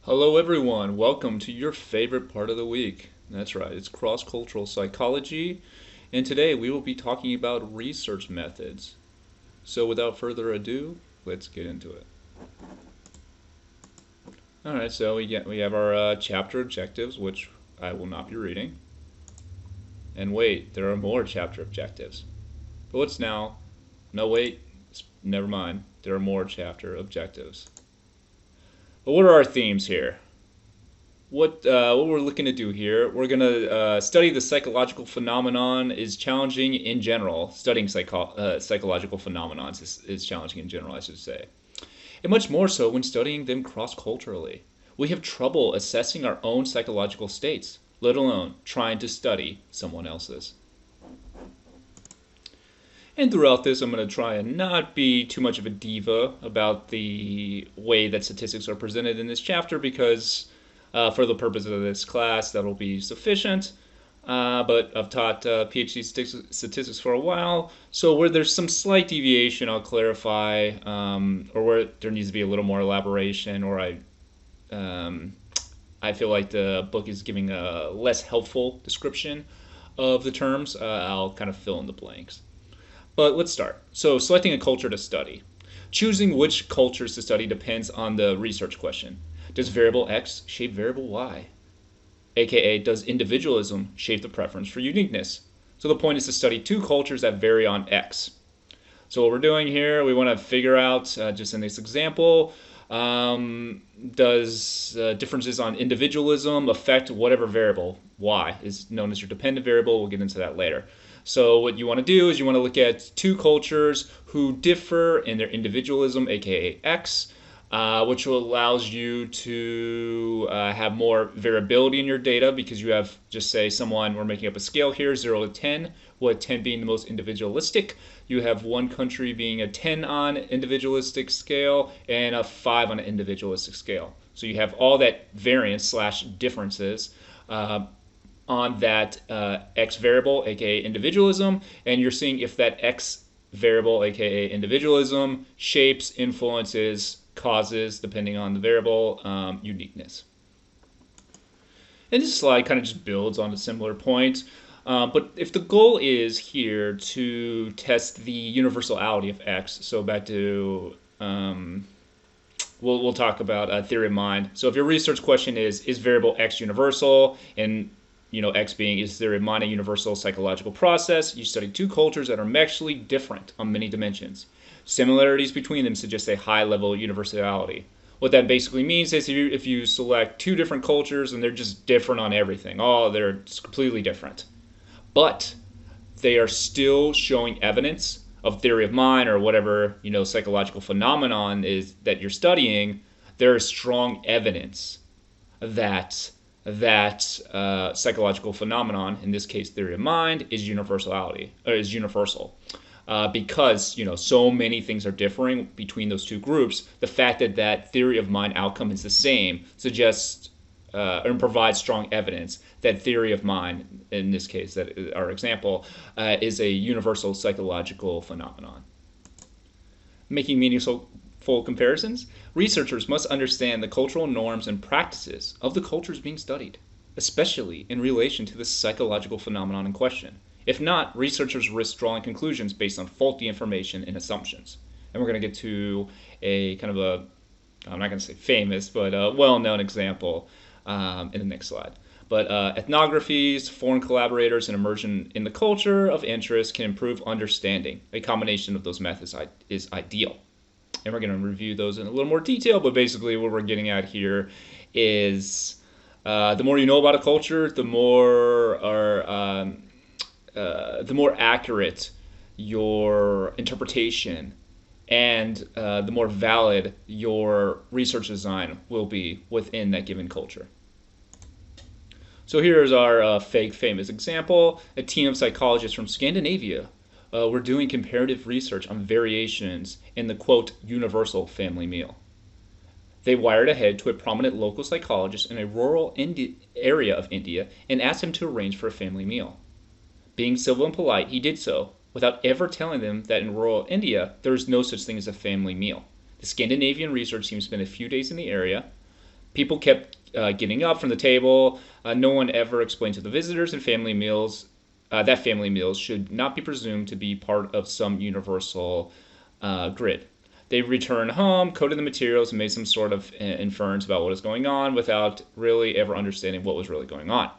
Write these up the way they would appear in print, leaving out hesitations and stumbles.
Hello, everyone. Welcome to your favorite part of the week. That's right, it's cross cultural psychology, and today we will be talking about research methods. So, without further ado, let's get into it. All right, so we have our chapter objectives, which I will not be reading. And wait, there are more chapter objectives. But what's now? No, wait, never mind. There are more chapter objectives. But what are our themes here? What we're looking to do here, we're going to study the psychological phenomenon is challenging in general. Studying psychological phenomenons is challenging in general, I should say. And much more so when studying them cross-culturally. We have trouble assessing our own psychological states, let alone trying to study someone else's. And throughout this, I'm going to try and not be too much of a diva about the way that statistics are presented in this chapter because, for the purpose of this class, that'll be sufficient. But I've taught PhD statistics for a while, so where there's some slight deviation, I'll clarify, or where there needs to be a little more elaboration, or I feel like the book is giving a less helpful description of the terms, I'll kind of fill in the blanks. But let's start. So, selecting a culture to study. Choosing which cultures to study depends on the research question. Does variable X shape variable Y? AKA, does individualism shape the preference for uniqueness? So the point is to study two cultures that vary on X. So what we're doing here, we want to figure out, just in this example, does differences on individualism affect whatever variable? Y is known as your dependent variable. We'll get into that later. So what you want to do is you want to look at two cultures who differ in their individualism, aka X, which allows you to have more variability in your data because you have, just say, someone, we're making up a scale here, 0 to 10, with 10 being the most individualistic. You have one country being a 10 on individualistic scale and a 5 on an individualistic scale. So you have all that variance slash differences on that X variable, aka individualism, and you're seeing if that X variable, aka individualism, shapes, influences, causes, depending on the variable, uniqueness. And this slide kind of just builds on a similar point. But if the goal is here to test the universality of X, so back to we'll talk about theory of mind. So if your research question is variable X universal, and X being is theory of mind a universal psychological process, you study two cultures that are actually different on many dimensions. Similarities between them suggest a high level of universality. What that basically means is if you select two different cultures and they're just different on everything, they're just completely different. But they are still showing evidence of theory of mind or whatever psychological phenomenon is that you're studying. There is strong evidence that psychological phenomenon, in this case theory of mind, is universal. Because so many things are differing between those two groups, the fact that theory of mind outcome is the same suggests and provides strong evidence that theory of mind, in this case, that our example, is a universal psychological phenomenon. Making meaningful comparisons, researchers must understand the cultural norms and practices of the cultures being studied, especially in relation to the psychological phenomenon in question. If not, researchers risk drawing conclusions based on faulty information and assumptions. And we're going to get to a kind of I'm not going to say famous, but a well-known example in the next slide. But ethnographies, foreign collaborators, and immersion in the culture of interest can improve understanding. A combination of those methods is ideal. And we're going to review those in a little more detail, but basically what we're getting at here is the more you know about a culture, the more accurate your interpretation and the more valid your research design will be within that given culture. So here's our fake famous example. A team of psychologists from Scandinavia were doing comparative research on variations in the, quote, universal family meal. They wired ahead to a prominent local psychologist in a rural area of India and asked him to arrange for a family meal. Being civil and polite, he did so, without ever telling them that in rural India there is no such thing as a family meal. The Scandinavian research team spent a few days in the area. People kept getting up from the table. No one ever explained to the visitors and family meals that family meals should not be presumed to be part of some universal grid. They returned home, coded the materials, and made some sort of inference about what is going on without really ever understanding what was really going on.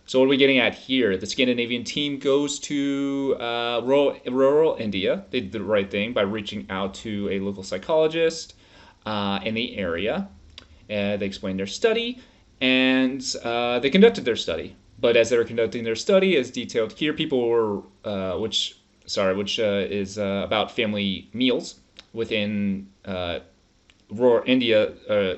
So what are we getting at here? The Scandinavian team goes to rural India. They did the right thing by reaching out to a local psychologist in the area. They explained their study, and they conducted their study. But as they were conducting their study, as detailed here, people were, which is about family meals within rural India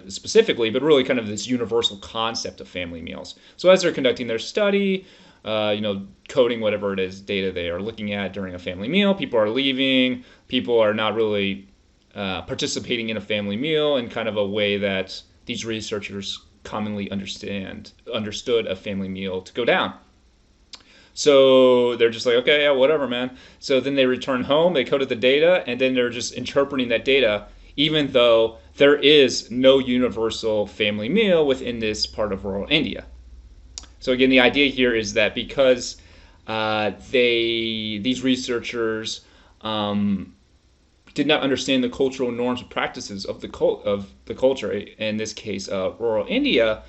specifically, but really kind of this universal concept of family meals. So as they're conducting their study, coding whatever it is data they are looking at during a family meal, people are leaving, people are not really participating in a family meal in kind of a way that these researchers commonly understood a family meal to go down. So they're just like, okay, yeah, whatever, man. So then they return home, they coded the data, and then they're just interpreting that data, even though there is no universal family meal within this part of rural India. So again, the idea here is that because these researchers did not understand the cultural norms and practices of the culture, in this case, rural India,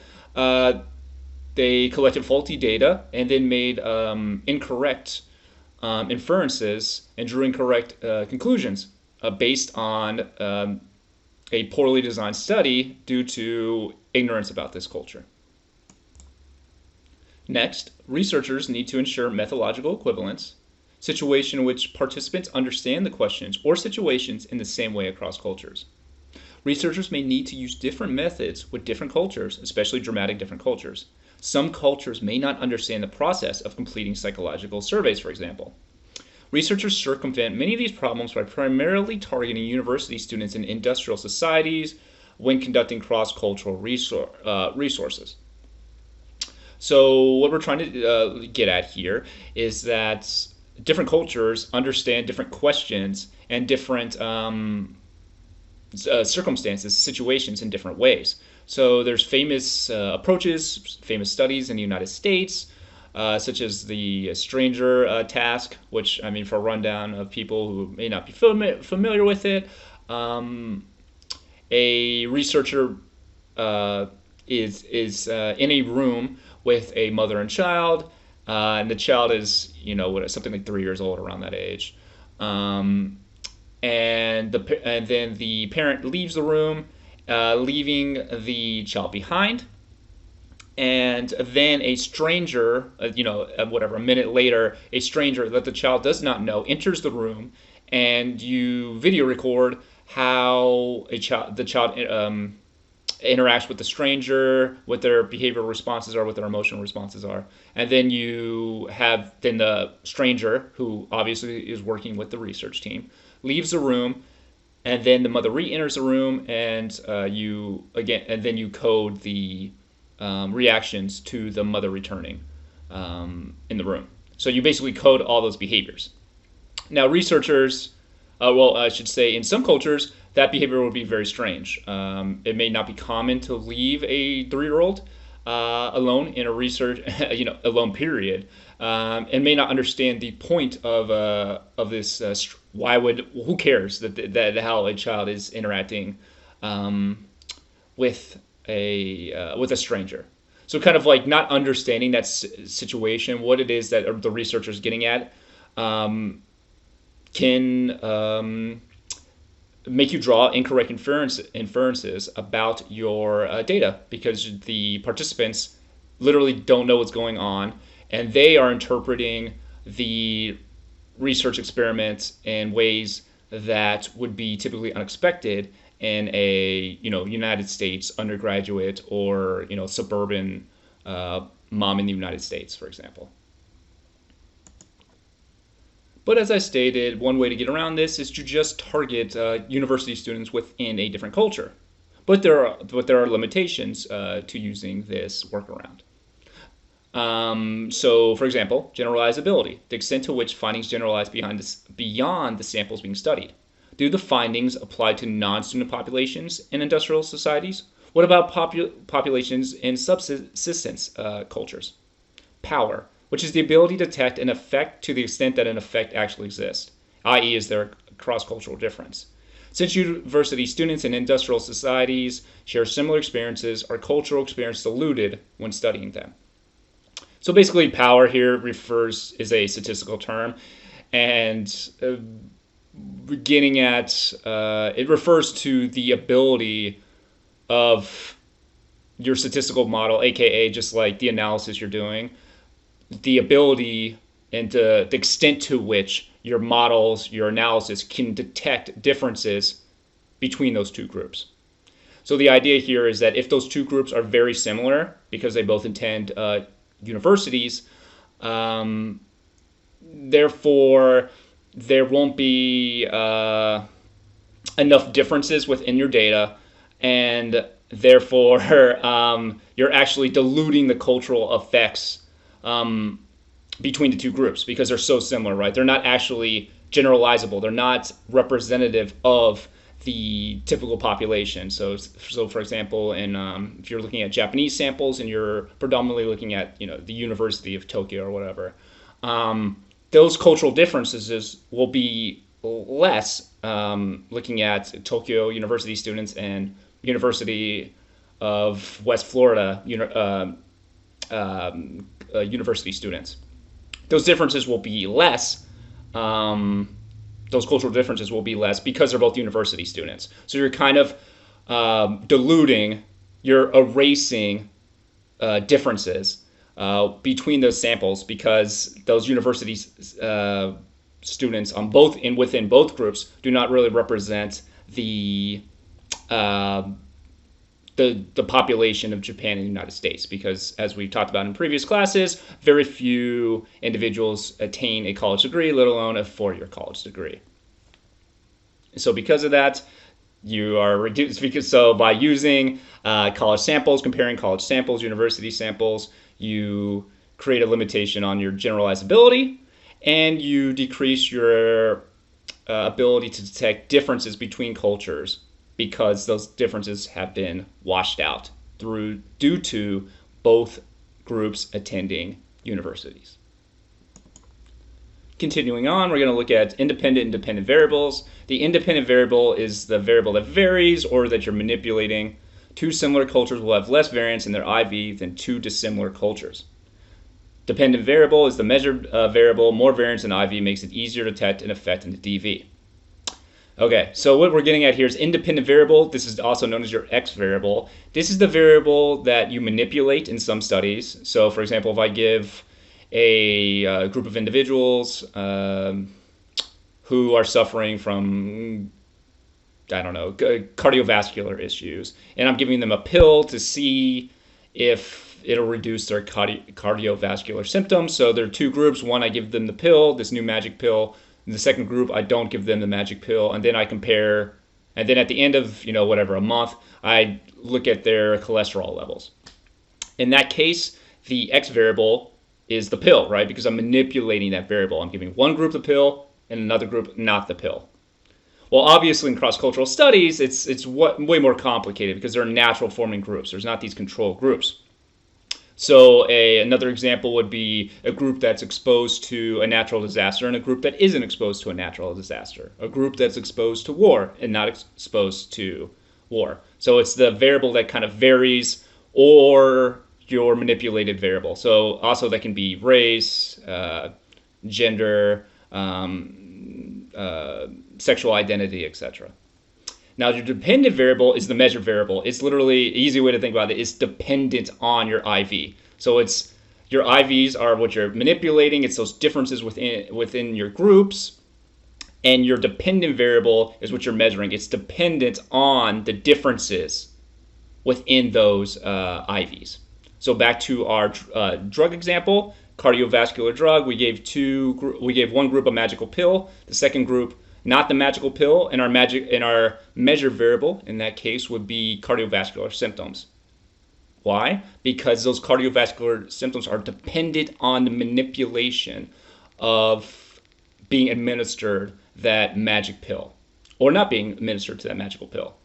they collected faulty data and then made incorrect inferences and drew incorrect conclusions based on a poorly designed study due to ignorance about this culture. Next, researchers need to ensure methodological equivalence, situation in which participants understand the questions or situations in the same way across cultures. Researchers may need to use different methods with different cultures, especially dramatic different cultures. Some cultures may not understand the process of completing psychological surveys, for example. Researchers circumvent many of these problems by primarily targeting university students in industrial societies when conducting cross-cultural resources. So what we're trying to get at here is that different cultures understand different questions and different circumstances, situations in different ways. So there's famous approaches, famous studies in the United States, such as the stranger task, which, I mean, for a rundown of people who may not be familiar with it, a researcher is in a room with a mother and child, and the child is, something like 3 years old, around that age. And then the parent leaves the room, leaving the child behind. And then a stranger, a minute later, a stranger that the child does not know enters the room, and you video record how the child interacts with the stranger, what their behavioral responses are, what their emotional responses are. And then you have the stranger, who obviously is working with the research team, leaves the room, and then the mother re-enters the room, and then you code the reactions to the mother returning in the room. So you basically code all those behaviors. Now, researchers, I should say, in some cultures, that behavior would be very strange. It may not be common to leave a 3-year-old alone in a research, alone period, and may not understand the point of this. Who cares that how a child is interacting with a stranger? So kind of like not understanding that situation, what it is that the researcher is getting at, can make you draw incorrect inferences about your data, because the participants literally don't know what's going on, and they are interpreting the research experiment in ways that would be typically unexpected in a United States undergraduate or suburban mom in the United States, for example. But as I stated, one way to get around this is to just target university students within a different culture. But there are limitations to using this workaround. So, for example, generalizability, the extent to which findings generalize beyond the samples being studied. Do the findings apply to non-student populations in industrial societies? What about populations in subsistence cultures? Power, which is the ability to detect an effect to the extent that an effect actually exists, i.e., is there a cross-cultural difference? Since university students in industrial societies share similar experiences, are cultural experiences diluted when studying them? So basically, power here is a statistical term, and beginning at it refers to the ability of your statistical model, aka just like the analysis you're doing, the ability and the extent to which your models, your analysis can detect differences between those two groups. So the idea here is that if those two groups are very similar because they both attend universities, therefore there won't be enough differences within your data, and therefore you're actually diluting the cultural effects between the two groups because they're so similar, right? They're not actually generalizable. They're not representative of the typical population. So for example, if you're looking at Japanese samples and you're predominantly looking at the University of Tokyo or whatever, those cultural differences will be less looking at Tokyo University students and University of West Florida university students. Those differences will be less. Those cultural differences will be less because they're both university students. So you're kind of you're erasing differences between those samples because those university students within both groups do not really represent the population of Japan and the United States, because as we've talked about in previous classes, very few individuals attain a college degree, let alone a 4-year college degree. So because of that, you are reduced. So by using college samples, comparing college samples, university samples, you create a limitation on your generalizability, and you decrease your ability to detect differences between cultures, because those differences have been washed out due to both groups attending universities. Continuing on, we're going to look at independent and dependent variables. The independent variable is the variable that varies or that you're manipulating. Two similar cultures will have less variance in their IV than two dissimilar cultures. Dependent variable is the measured variable. More variance in IV makes it easier to detect an effect in the DV. Okay, so what we're getting at here is independent variable. This is also known as your X variable. This is the variable that you manipulate in some studies. So for example, if I give a group of individuals who are suffering from, I don't know, cardiovascular issues, and I'm giving them a pill to see if it'll reduce their cardiovascular symptoms. So there are two groups. One, I give them the pill, this new magic pill. In the second group, I don't give them the magic pill, and then I compare, and then at the end of, a month, I look at their cholesterol levels. In that case, the X variable is the pill, right? Because I'm manipulating that variable. I'm giving one group the pill and another group not the pill. Well, obviously in cross-cultural studies, it's way more complicated because there are natural forming groups. There's not these control groups. So another example would be a group that's exposed to a natural disaster and a group that isn't exposed to a natural disaster. A group that's exposed to war and not exposed to war. So it's the variable that kind of varies, or your manipulated variable. So also that can be race, gender, sexual identity, etc. Now, your dependent variable is the measured variable. It's literally, an easy way to think about it is dependent on your IV. So it's your IVs are what you're manipulating. It's those differences within your groups. And your dependent variable is what you're measuring. It's dependent on the differences within those IVs. So back to our drug example, cardiovascular drug. We gave one group a magical pill. The second group not the magical pill, and our measure variable in that case would be cardiovascular symptoms. Why? Because those cardiovascular symptoms are dependent on the manipulation of being administered that magic pill, or not being administered to that magical pill.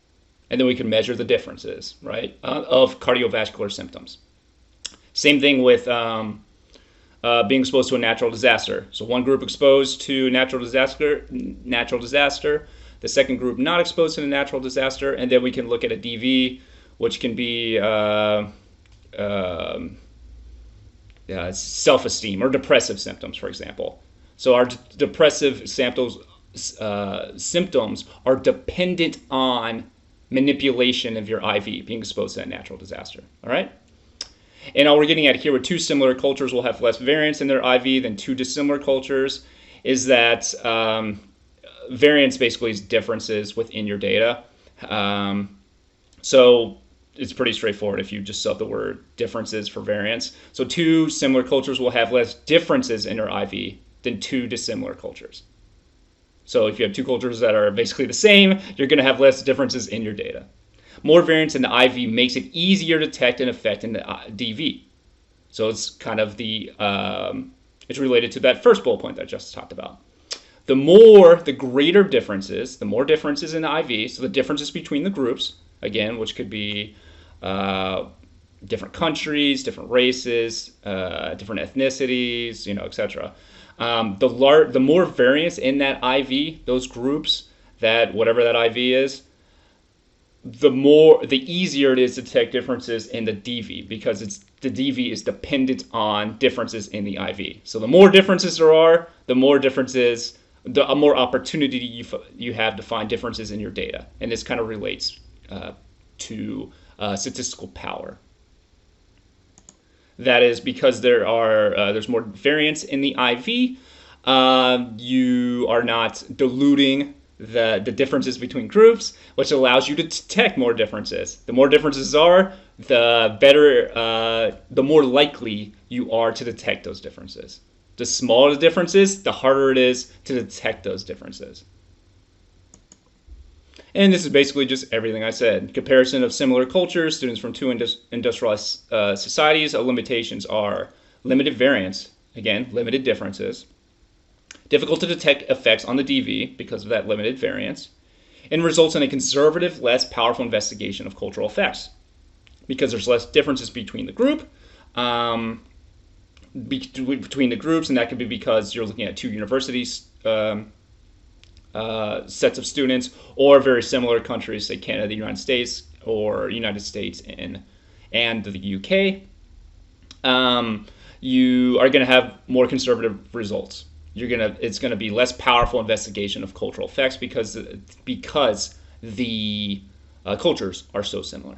and then we can measure the differences, right, of cardiovascular symptoms. Same thing with being exposed to a natural disaster. So one group exposed to natural disaster, the second group not exposed to the natural disaster, and then we can look at a DV, which can be self-esteem or depressive symptoms, for example. So our depressive symptoms are dependent on manipulation of your IV, being exposed to that natural disaster. All right? And all we're getting at here with two similar cultures will have less variance in their IV than two dissimilar cultures is that variance basically is differences within your data. So it's pretty straightforward if you just sub the word differences for variance. So two similar cultures will have less differences in their IV than two dissimilar cultures. So if you have two cultures that are basically the same, you're going to have less differences in your data. More variance in the IV makes it easier to detect an effect in the DV. So it's kind of it's related to that first bullet point that I just talked about. The greater differences, the more differences in the IV, so the differences between the groups, again, which could be different countries, different races, different ethnicities, etc. The more variance in that IV, those groups, that whatever that IV is, the easier it is to detect differences in the DV because the DV is dependent on differences in the IV. So the more differences there are, the more differences, the more opportunity you have to find differences in your data. And this kind of relates to statistical power. That is because there's more variance in the IV. You are not diluting the differences between groups, which allows you to detect more differences. The more differences are, the better, the more likely you are to detect those differences. The smaller the differences, the harder it is to detect those differences. And this is basically just everything I said. Comparison of similar cultures, students from two industrialized societies. Limitations are limited variance, again, limited differences. Difficult to detect effects on the DV because of that limited variance, and results in a conservative, less powerful investigation of cultural effects because there's less differences between the group, between the groups, and that could be because you're looking at two universities, sets of students, or very similar countries, say Canada, the United States, or United States and the UK. You are going to have more conservative results. It's going to be less powerful investigation of cultural effects because the cultures are so similar.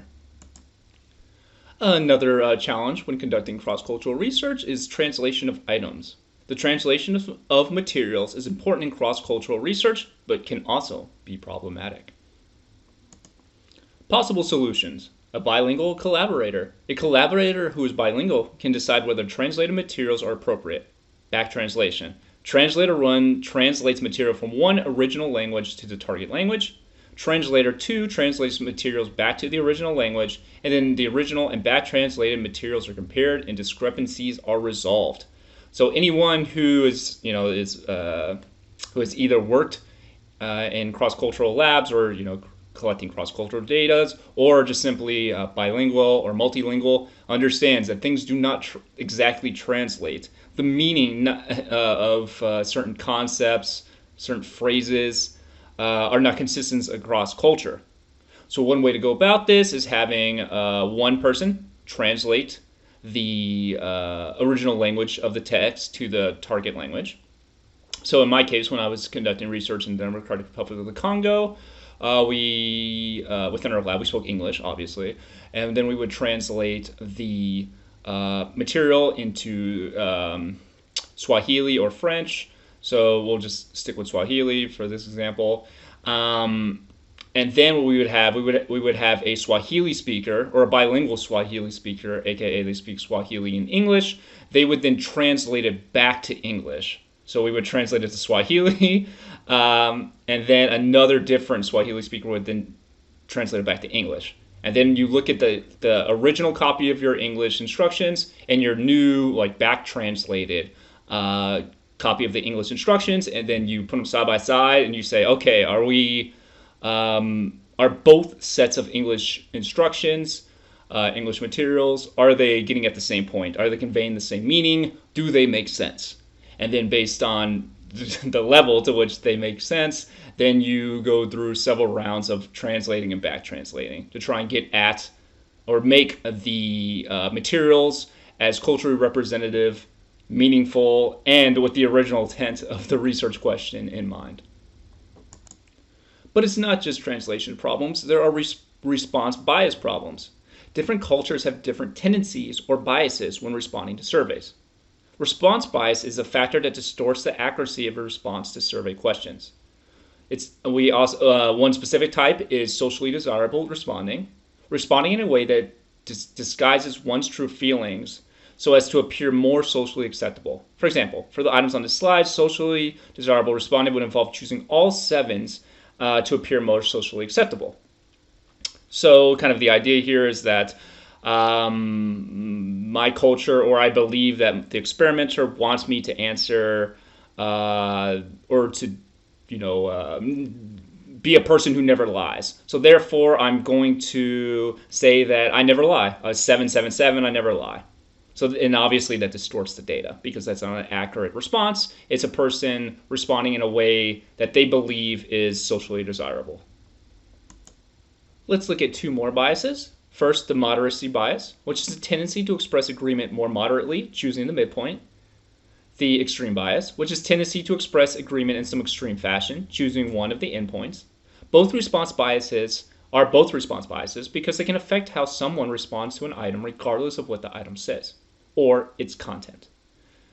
Another challenge when conducting cross-cultural research is translation of items. The translation of materials is important in cross-cultural research, but can also be problematic. Possible solutions. A bilingual collaborator. A collaborator who is bilingual can decide whether translated materials are appropriate. Back translation. Translator 1 translates material from one original language to the target language. Translator 2 translates materials back to the original language, and then the original and back translated materials are compared and discrepancies are resolved. So anyone who is, who has either worked in cross-cultural labs or, collecting cross-cultural data, or just simply bilingual or multilingual, understands that things do not exactly translate. The meaning of certain concepts, certain phrases are not consistent across culture. So one way to go about this is having one person translate the original language of the text to the target language. So in my case, when I was conducting research in the Democratic Republic of the Congo, within our lab, we spoke English, obviously, and then we would translate the material into Swahili or French. So we'll just stick with Swahili for this example. And then what we would have, we would have a Swahili speaker or a bilingual Swahili speaker, aka they speak Swahili and English. They would then translate it back to English. So we would translate it to Swahili, and then another different Swahili speaker would then translate it back to English. And then you look at the original copy of your English instructions and your new back translated copy of the English instructions, and then you put them side by side and you say, okay, are we are both sets of English instructions, English materials, are they getting at the same point? Are they conveying the same meaning? Do they make sense? And then based on the level to which they make sense, then you go through several rounds of translating and back translating to try and get at or make the materials as culturally representative, meaningful, and with the original intent of the research question in mind. But it's not just translation problems, there are response bias problems. Different cultures have different tendencies or biases when responding to surveys. Response bias is a factor that distorts the accuracy of a response to survey questions. One specific type is socially desirable responding in a way that disguises one's true feelings so as to appear more socially acceptable. For example, for the items on this slide, socially desirable responding would involve choosing all sevens to appear more socially acceptable. So kind of the idea here is that my culture, or I believe that the experimenter wants me to answer or to, be a person who never lies. So therefore, I'm going to say that I never lie. 777, I never lie. And obviously that distorts the data because that's not an accurate response. It's a person responding in a way that they believe is socially desirable. Let's look at two more biases. First, the moderacy bias, which is a tendency to express agreement more moderately, choosing the midpoint. The extreme bias, which is tendency to express agreement in some extreme fashion, choosing one of the endpoints. Both response biases because they can affect how someone responds to an item regardless of what the item says or its content.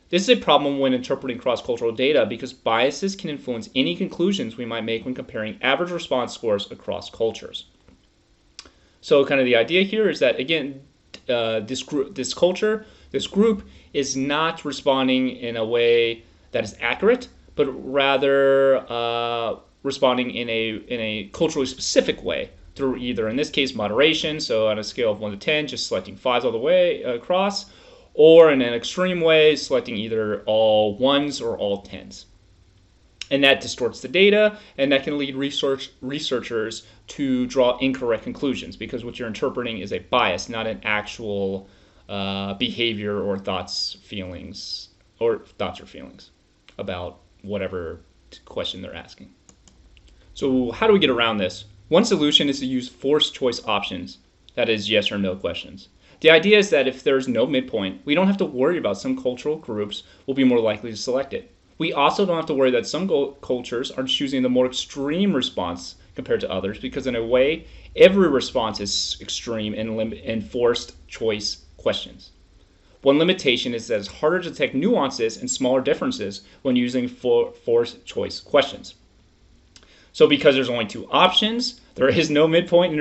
This is a problem when interpreting cross-cultural data because biases can influence any conclusions we might make when comparing average response scores across cultures. So kind of the idea here is that, again, this group is not responding in a way that is accurate, but rather responding in a culturally specific way through either, in this case, moderation, so on a scale of 1 to 10, just selecting 5s all the way across, or in an extreme way, selecting either all 1s or all 10s. And that distorts the data, and that can lead researchers to draw incorrect conclusions because what you're interpreting is a bias, not an actual behavior or thoughts or feelings about whatever question they're asking. So how do we get around this? One solution is to use forced choice options, that is yes or no questions. The idea is that if there's no midpoint, we don't have to worry about some cultural groups will be more likely to select it. We also don't have to worry that some cultures are choosing the more extreme response compared to others because in a way, every response is extreme in forced choice questions. One limitation is that it's harder to detect nuances and smaller differences when using forced choice questions. So because there's only two options, there is no midpoint,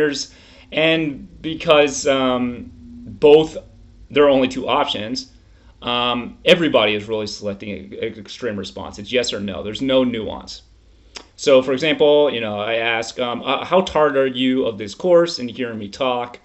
and because there are only two options, everybody is really selecting an extreme response. It's yes or no. There's no nuance. So, for example, I ask, how tired are you of this course and hearing me talk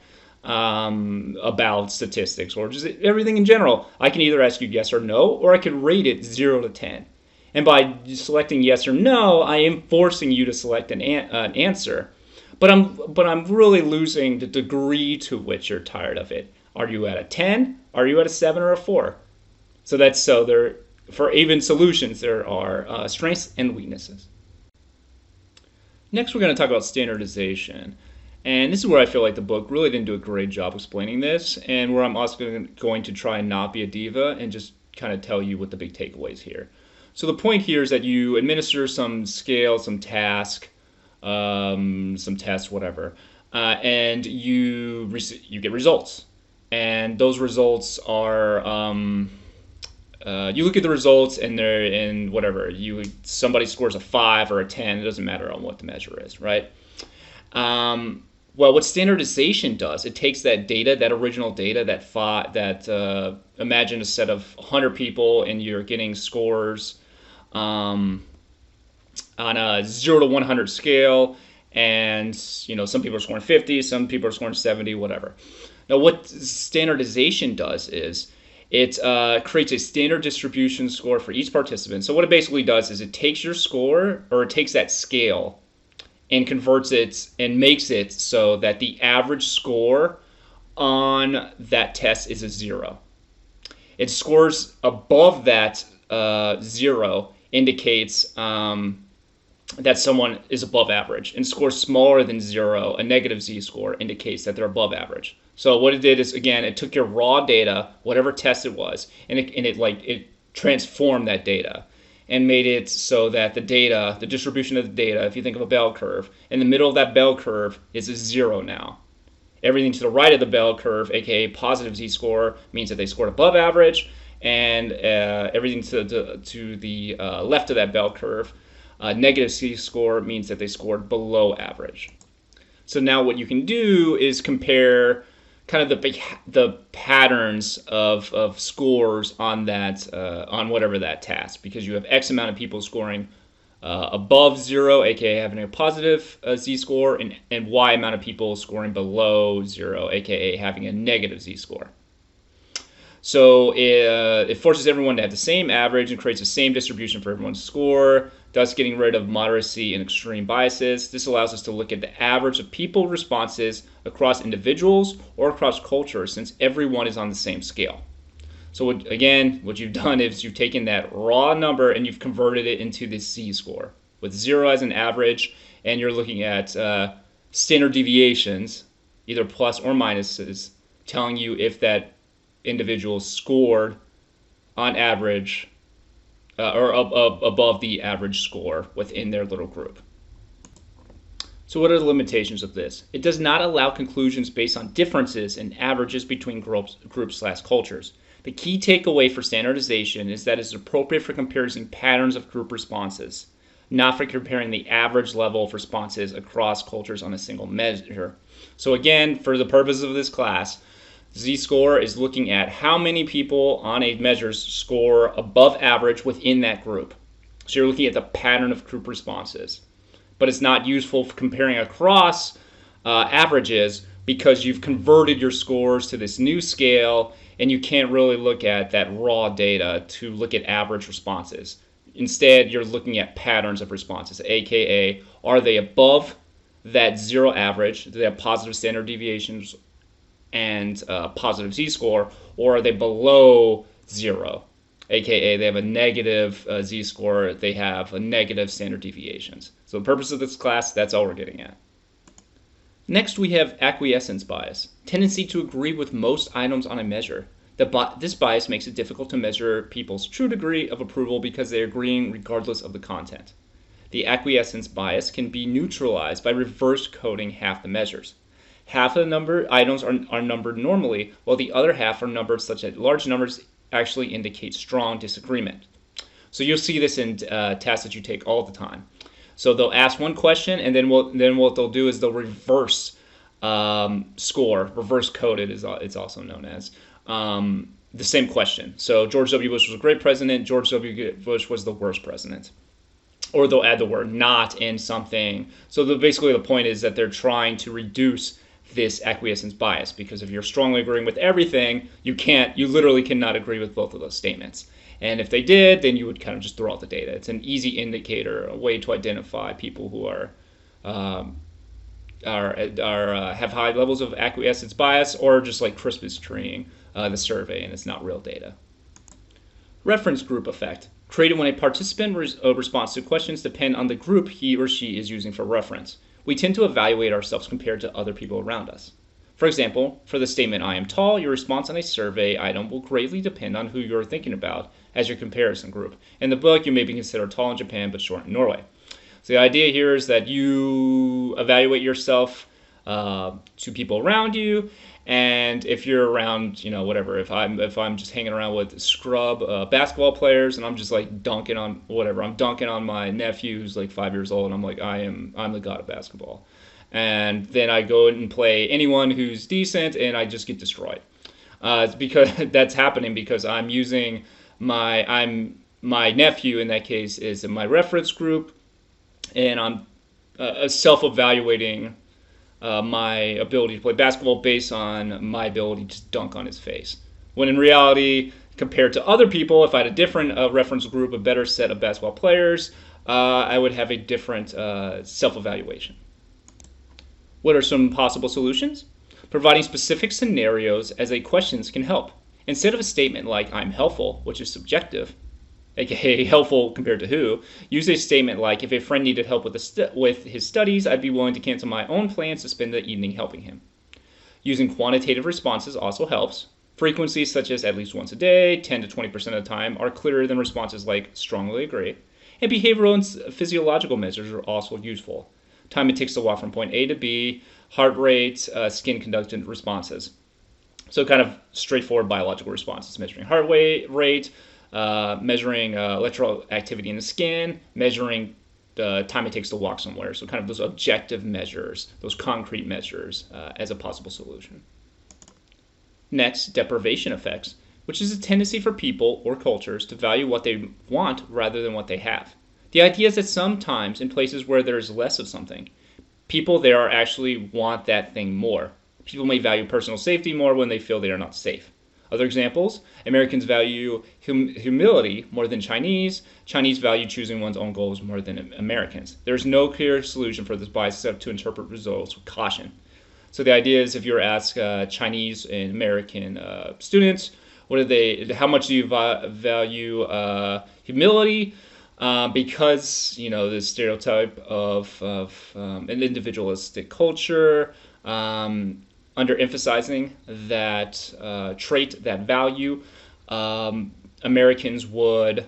about statistics or just everything in general? I can either ask you yes or no, or I could rate it 0 to 10. And by selecting yes or no, I am forcing you to select an answer. But I'm really losing the degree to which you're tired of it. Are you at a 10? Are you at a 7 or a 4? For even solutions, there are strengths and weaknesses. Next, we're going to talk about standardization. And this is where I feel like the book really didn't do a great job explaining this, and where I'm also going to try and not be a diva and just kind of tell you what the big takeaways here. So the point here is that you administer some scale, some task, some test, whatever, and you get results. And those results are, you look at the results and they're in whatever, somebody scores a 5 or a 10, it doesn't matter on what the measure is, right? Well, what standardization does, it takes that data, that original data, imagine a set of 100 people and you're getting scores on a 0 to 100 scale, and some people are scoring 50, some people are scoring 70, whatever. Now, what standardization does is it creates a standard distribution score for each participant. So what it basically does is it takes your score, or it takes that scale, and converts it and makes it so that the average score on that test is a 0. It scores above that 0 indicates that someone is above average, and scores smaller than 0, a negative z-score, indicates that they're above average. So what it did is, again, it took your raw data, whatever test it was, and it transformed that data and made it so that the data, the distribution of the data, if you think of a bell curve, in the middle of that bell curve is a 0 now. Everything to the right of the bell curve, aka positive z-score, means that they scored above average, and everything to the left of that bell curve, negative z-score, means that they scored below average. So now what you can do is compare kind of the patterns of scores on that on whatever that task, because you have X amount of people scoring above 0, aka having a positive z-score, and Y amount of people scoring below 0, aka having a negative z-score. So it forces everyone to have the same average and creates the same distribution for everyone's score, thus getting rid of moderacy and extreme biases. This allows us to look at the average of people responses across individuals or across cultures, since everyone is on the same scale. So what you've done is you've taken that raw number and you've converted it into this z-score with 0 as an average, and you're looking at standard deviations, either plus or minuses, telling you if that individual scored on average or above the average score within their little group. So what are the limitations of this? It does not allow conclusions based on differences in averages between groups/cultures. The key takeaway for standardization is that it is appropriate for comparing patterns of group responses, not for comparing the average level of responses across cultures on a single measure. So again, for the purpose of this class, z-score is looking at how many people on a measure score above average within that group. So you're looking at the pattern of group responses. But it's not useful for comparing across averages, because you've converted your scores to this new scale, and you can't really look at that raw data to look at average responses. Instead, you're looking at patterns of responses, aka are they above that 0 average, do they have positive standard deviations and positive z-score, or are they below 0, aka they have a negative z-score, they have a negative standard deviations. So the purpose of this class, that's all we're getting at. Next, we have acquiescence bias, tendency to agree with most items on a measure. This bias makes it difficult to measure people's true degree of approval because they're agreeing regardless of the content. The acquiescence bias can be neutralized by reverse coding half the measures. Half of the number items are numbered normally, while the other half are numbered such that large numbers actually indicate strong disagreement. So you'll see this in tasks that you take all the time. So they'll ask one question, and then what they'll do is they'll reverse score, reverse code it, it's also known as, the same question. So George W. Bush was a great president, George W. Bush was the worst president. Or they'll add the word not in something. So basically the point is that they're trying to reduce this acquiescence bias, because if you're strongly agreeing with everything, you literally cannot agree with both of those statements. And if they did, then you would kind of just throw out the data. It's an easy indicator, a way to identify people who have high levels of acquiescence bias, or just like Christmas treeing the survey and it's not real data. Reference group effect, created when a participant response to questions depend on the group he or she is using for reference. We tend to evaluate ourselves compared to other people around us. For example, for the statement, I am tall, your response on a survey item will greatly depend on who you're thinking about as your comparison group. In the book, you may be considered tall in Japan but short in Norway. So the idea here is that you evaluate yourself to people around you, and if you're around, whatever, if I'm just hanging around with scrub basketball players and I'm just like dunking on my nephew who's like 5 years old, and I'm like, I'm the god of basketball. And then I go and play anyone who's decent, and I just get destroyed. It's because that's happening because I'm using my nephew in that case is in my reference group, and I'm self-evaluating my ability to play basketball based on my ability to dunk on his face. When in reality, compared to other people, if I had a different reference group, a better set of basketball players, I would have a different self-evaluation. What are some possible solutions? Providing specific scenarios as a questions can help. Instead of a statement like "I'm helpful," which is subjective, aka helpful compared to who, use a statement like, "If a friend needed help with his studies, I'd be willing to cancel my own plans to spend the evening helping him." Using quantitative responses also helps. Frequencies such as at least once a day, 10 to 20% of the time, are clearer than responses like strongly agree. And behavioral and physiological measures are also useful. Time it takes to walk from point A to B, heart rate, skin conductant responses. So kind of straightforward biological responses, measuring heart rate, measuring electrical activity in the skin, measuring the time it takes to walk somewhere. So kind of those objective measures, those concrete measures as a possible solution. Next, deprivation effects, which is a tendency for people or cultures to value what they want rather than what they have. The idea is that sometimes in places where there is less of something, people there actually want that thing more. People may value personal safety more when they feel they are not safe. Other examples, Americans value humility more than Chinese. Chinese value choosing one's own goals more than Americans. There's no clear solution for this bias except to interpret results with caution. So the idea is if you were asked Chinese and American students, how much do you value humility? Because, the stereotype of an individualistic culture, underemphasizing that trait, that value, Americans would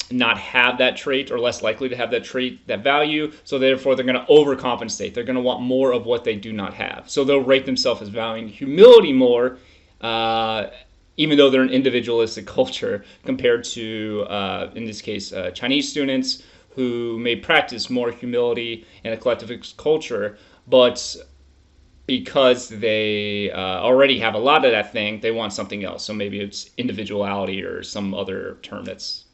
not have that trait or less likely to have that trait, that value. So therefore, they're going to overcompensate. They're going to want more of what they do not have. So they'll rate themselves as valuing humility more, even though they're an individualistic culture compared to, in this case, Chinese students who may practice more humility in a collectivist culture, but because they already have a lot of that thing, they want something else. So maybe it's individuality or some other term that's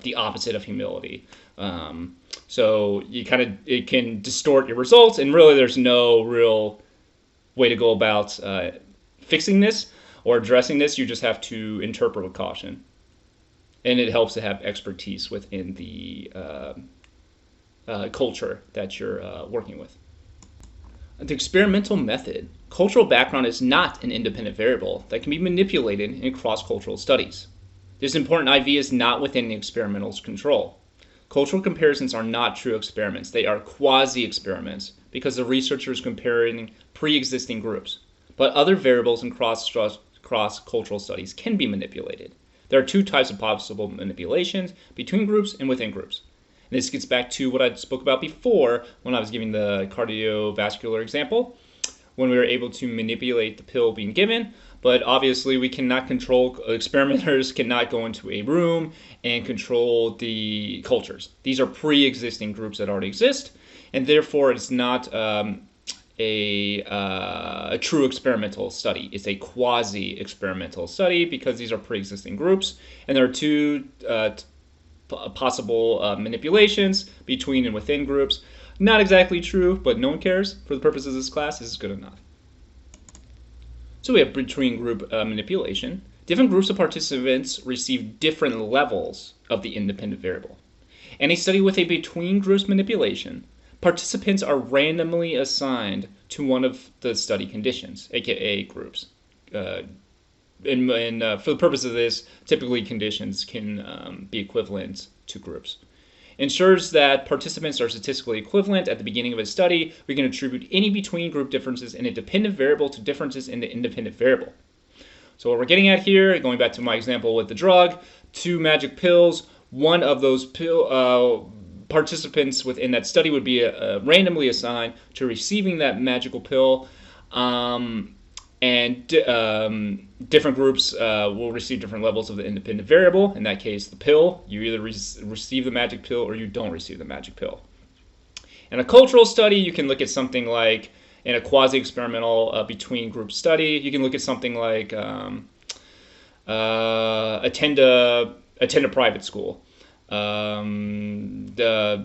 the opposite of humility. So it can distort your results, and really there's no real way to go about fixing this or addressing this. You just have to interpret with caution. And it helps to have expertise within the culture that you're working with. The experimental method. Cultural background is not an independent variable that can be manipulated in cross-cultural studies. This important IV is not within the experimental's control. Cultural comparisons are not true experiments. They are quasi-experiments because the researcher is comparing pre-existing groups. But other variables in cross-cultural studies can be manipulated. There are two types of possible manipulations: between groups and within groups. And this gets back to what I spoke about before when I was giving the cardiovascular example, when we were able to manipulate the pill being given. But obviously we cannot control, experimenters cannot go into a room and control the cultures. These are pre-existing groups that already exist, and therefore it's not a true experimental study. It's a quasi-experimental study because these are pre-existing groups, and there are two possible manipulations between and within groups. Not exactly true, but no one cares. For the purposes of this class, this is good enough. So we have between group manipulation. Different groups of participants receive different levels of the independent variable. In a study with a between groups manipulation, participants are randomly assigned to one of the study conditions, aka groups. For the purpose of this, typically conditions can be equivalent to groups. Ensures that participants are statistically equivalent at the beginning of a study. We can attribute any between group differences in a dependent variable to differences in the independent variable. So what we're getting at here, going back to my example with the drug, 2 magic pills. One of those participants within that study would be randomly assigned to receiving that magical pill. And different groups will receive different levels of the independent variable. In that case, the pill, you either receive the magic pill or you don't receive the magic pill. In a cultural study, you can look at something like, in a quasi-experimental between group study, you can look at something like attend a private school, the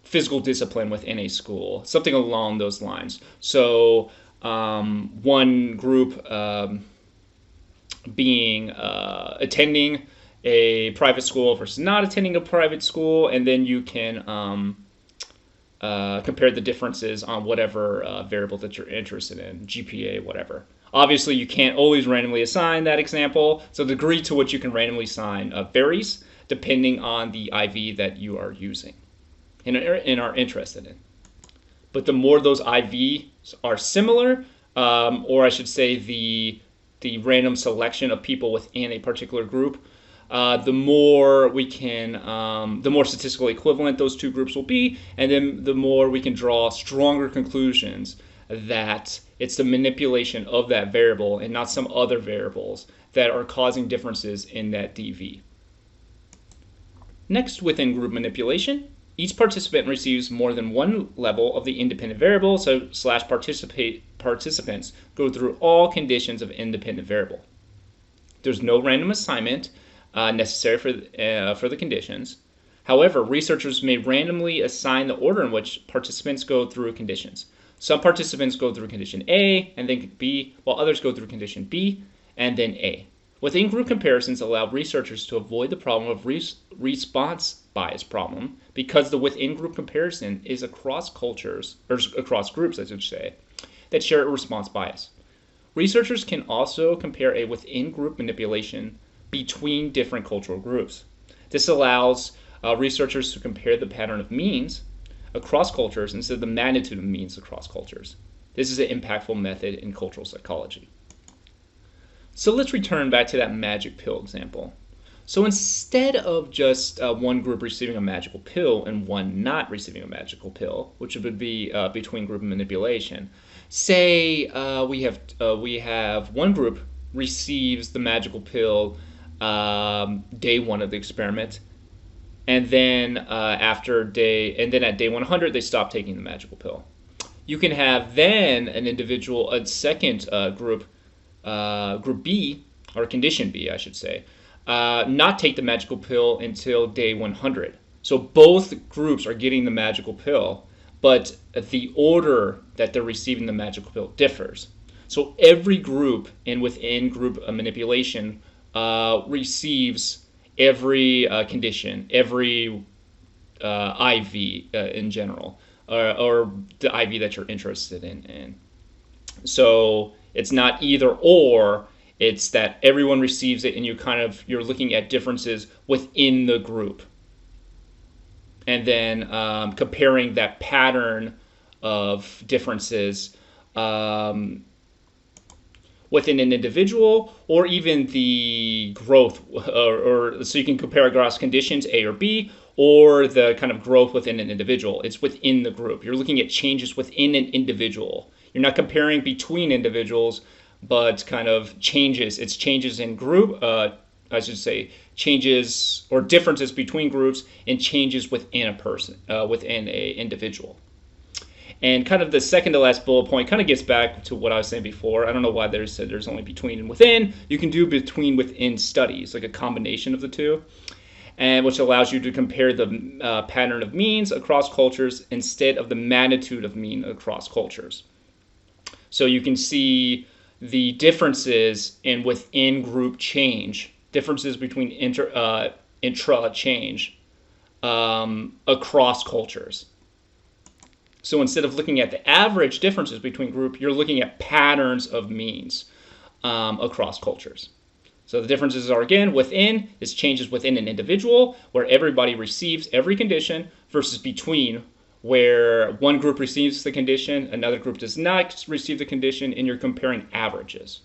physical discipline within a school, something along those lines. So one group being attending a private school versus not attending a private school, and then you can compare the differences on whatever variable that you're interested in, GPA, whatever. Obviously, you can't always randomly assign that example, so the degree to which you can randomly assign varies depending on the IV that you are using and are interested in. But the more those IVs are similar, or I should say the random selection of people within a particular group, the more we can, the more statistically equivalent those two groups will be, and then the more we can draw stronger conclusions that it's the manipulation of that variable and not some other variables that are causing differences in that DV. Next, within group manipulation, each participant receives more than one level of the independent variable, so participants go through all conditions of independent variable. There's no random assignment necessary for the conditions. However, researchers may randomly assign the order in which participants go through conditions. Some participants go through condition A and then B, while others go through condition B and then A. Within-group comparisons allow researchers to avoid the problem of response bias problem because the within-group comparison is across cultures, or across groups, I should say, that share a response bias. Researchers can also compare a within-group manipulation between different cultural groups. This allows researchers to compare the pattern of means across cultures instead of the magnitude of means across cultures. This is an impactful method in cultural psychology. So let's return back to that magic pill example. So instead of just one group receiving a magical pill and one not receiving a magical pill, which would be between group manipulation, say we have one group receives the magical pill day one of the experiment, and then at day 100 they stop taking the magical pill. You can have then a second group. Group B, or condition B, I should say, not take the magical pill until day 100. So both groups are getting the magical pill, but the order that they're receiving the magical pill differs. So every group within group manipulation receives every condition, every IV in general, or the IV that you're interested in. So it's not either or, it's that everyone receives it and you're looking at differences within the group. And then comparing that pattern of differences within an individual, or even the growth, or so you can compare across conditions A or B, or the kind of growth within an individual. It's within the group. You're looking at changes within an individual. You're not comparing between individuals, but kind of changes. It's changes in group, I should say, changes or differences between groups and changes within a person, within a individual. And kind of the second to last bullet point kind of gets back to what I was saying before. I don't know why there's only between and within. You can do between within studies, like a combination of the two, and which allows you to compare the pattern of means across cultures instead of the magnitude of mean across cultures. So you can see the differences in within group change, differences between intra change across cultures. So instead of looking at the average differences between group, you're looking at patterns of means across cultures. So the differences are, again, within is changes within an individual where everybody receives every condition, versus between, where one group receives the condition, another group does not receive the condition, and you're comparing averages.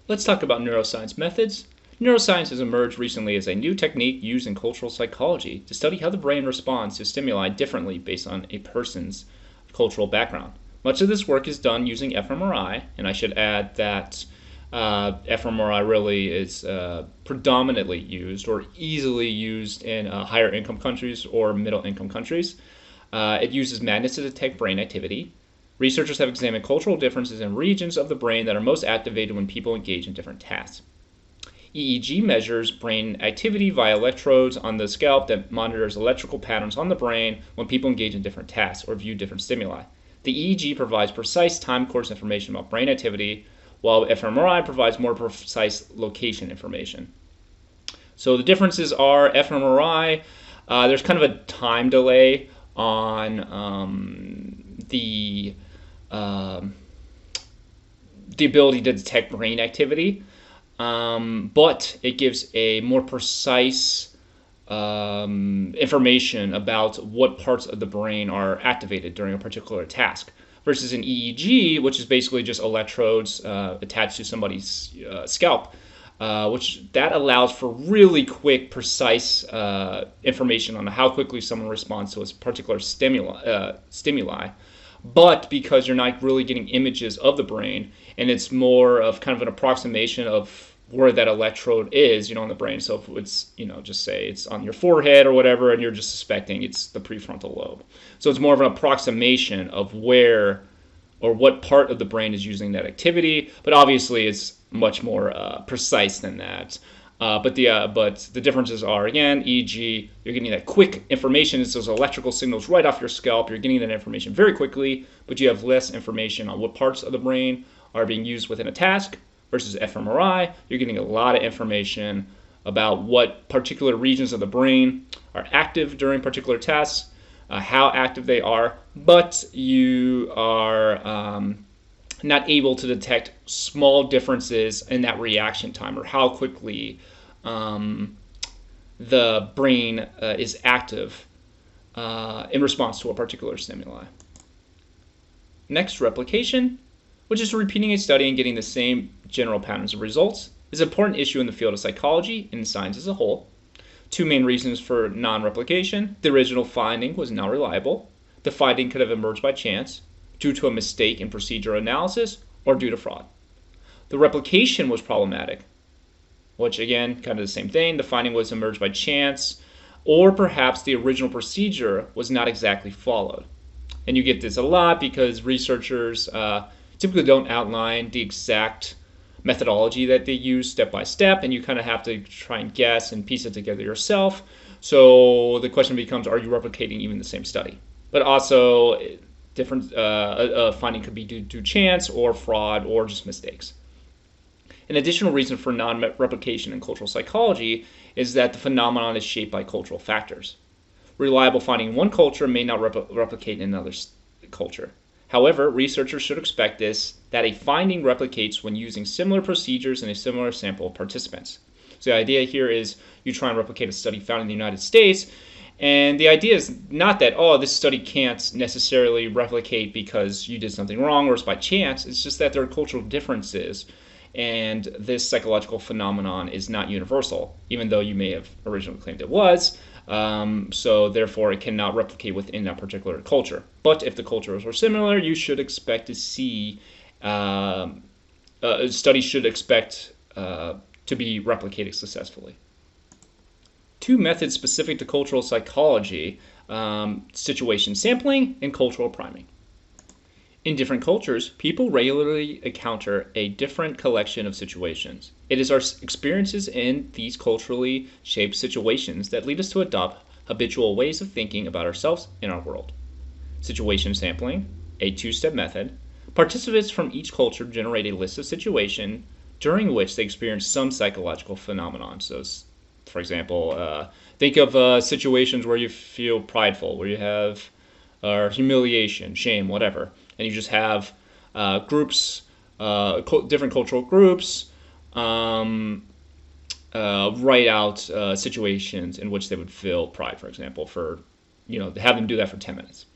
Let's talk about neuroscience methods. Neuroscience has emerged recently as a new technique used in cultural psychology to study how the brain responds to stimuli differently based on a person's cultural background. Much of this work is done using fMRI, and I should add that fMRI really is predominantly used or easily used in higher income countries or middle income countries. It uses magnets to detect brain activity. Researchers have examined cultural differences in regions of the brain that are most activated when people engage in different tasks. EEG measures brain activity via electrodes on the scalp that monitors electrical patterns on the brain when people engage in different tasks or view different stimuli. The EEG provides precise time course information about brain activity, while fMRI provides more precise location information. So the differences are fMRI, there's kind of a time delay on the ability to detect brain activity, but it gives a more precise information about what parts of the brain are activated during a particular task, versus an EEG, which is basically just electrodes attached to somebody's scalp, which that allows for really quick, precise information on how quickly someone responds to a particular stimuli. But because you're not really getting images of the brain, and it's more of kind of an approximation of where that electrode is, in the brain. So if it's, just say it's on your forehead or whatever, and you're just suspecting it's the prefrontal lobe. So it's more of an approximation of where or what part of the brain is using that activity. But obviously, it's much more precise than that. But the differences are, again, EEG, you're getting that quick information. It's those electrical signals right off your scalp. You're getting that information very quickly, but you have less information on what parts of the brain are being used within a task. Versus fMRI, you're getting a lot of information about what particular regions of the brain are active during particular tasks, how active they are, but you are not able to detect small differences in that reaction time, or how quickly the brain is active in response to a particular stimuli. Next, replication, which is repeating a study and getting the same general patterns of results, is an important issue in the field of psychology and in science as a whole. Two main reasons for non-replication: the original finding was not reliable, the finding could have emerged by chance, due to a mistake in procedural analysis, or due to fraud. The replication was problematic, which again, kind of the same thing, the finding was emerged by chance, or perhaps the original procedure was not exactly followed. And you get this a lot because researchers typically don't outline the exact methodology that they use step by step, and you kind of have to try and guess and piece it together yourself. So the question becomes, are you replicating even the same study? But also, different finding could be due to chance or fraud or just mistakes. An additional reason for non-replication in cultural psychology is that the phenomenon is shaped by cultural factors. Reliable finding in one culture may not replicate in another culture. However, researchers should expect that a finding replicates when using similar procedures in a similar sample of participants. So the idea here is you try and replicate a study found in the United States, and the idea is not that, this study can't necessarily replicate because you did something wrong or it's by chance. It's just that there are cultural differences, and this psychological phenomenon is not universal, even though you may have originally claimed it was. So therefore, it cannot replicate within that particular culture. But if the cultures are similar, you should expect to see studies should expect to be replicated successfully. Two methods specific to cultural psychology: situation sampling and cultural priming. In different cultures, people regularly encounter a different collection of situations. It is our experiences in these culturally shaped situations that lead us to adopt habitual ways of thinking about ourselves and our world. Situation sampling, a two-step method. Participants from each culture generate a list of situations during which they experience some psychological phenomenon. So, for example, think of situations where you feel prideful, where you have humiliation, shame, whatever. And you just have groups, different cultural groups, write out situations in which they would feel pride, for example, have them do that for 10 minutes.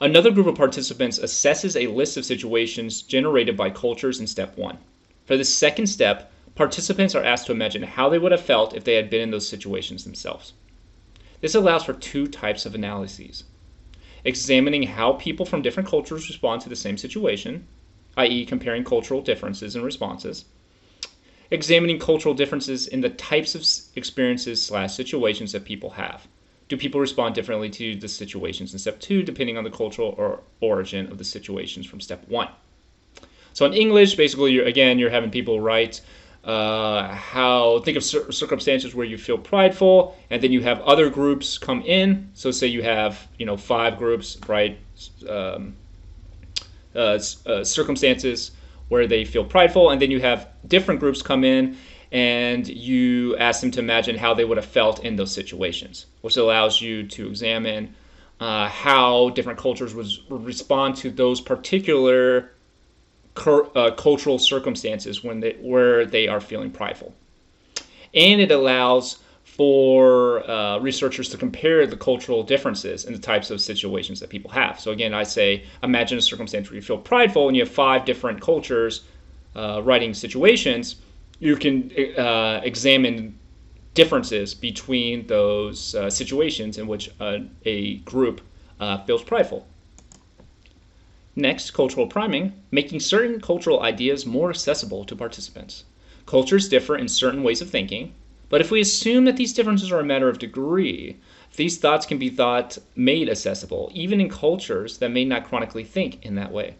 Another group of participants assesses a list of situations generated by cultures in step 1. For the second step, participants are asked to imagine how they would have felt if they had been in those situations themselves. This allows for two types of analyses: examining how people from different cultures respond to the same situation, i.e. comparing cultural differences in responses. Examining cultural differences in the types of experiences/situations that people have. Do people respond differently to the situations in step 2 depending on the cultural or origin of the situations from step 1? So in English, basically, you're having people write think of circumstances where you feel prideful, and then you have other groups come in. So say you have 5 groups, right? Circumstances where they feel prideful, and then you have different groups come in and you ask them to imagine how they would have felt in those situations, which allows you to examine how different cultures would respond to those particular cultural circumstances where they are feeling prideful. And it allows for researchers to compare the cultural differences in the types of situations that people have. So again, I say, imagine a circumstance where you feel prideful and you have 5 different cultures writing situations. You can examine differences between those situations in which a group feels prideful. Next, cultural priming, making certain cultural ideas more accessible to participants. Cultures differ in certain ways of thinking, but if we assume that these differences are a matter of degree, these thoughts can be made accessible, even in cultures that may not chronically think in that way.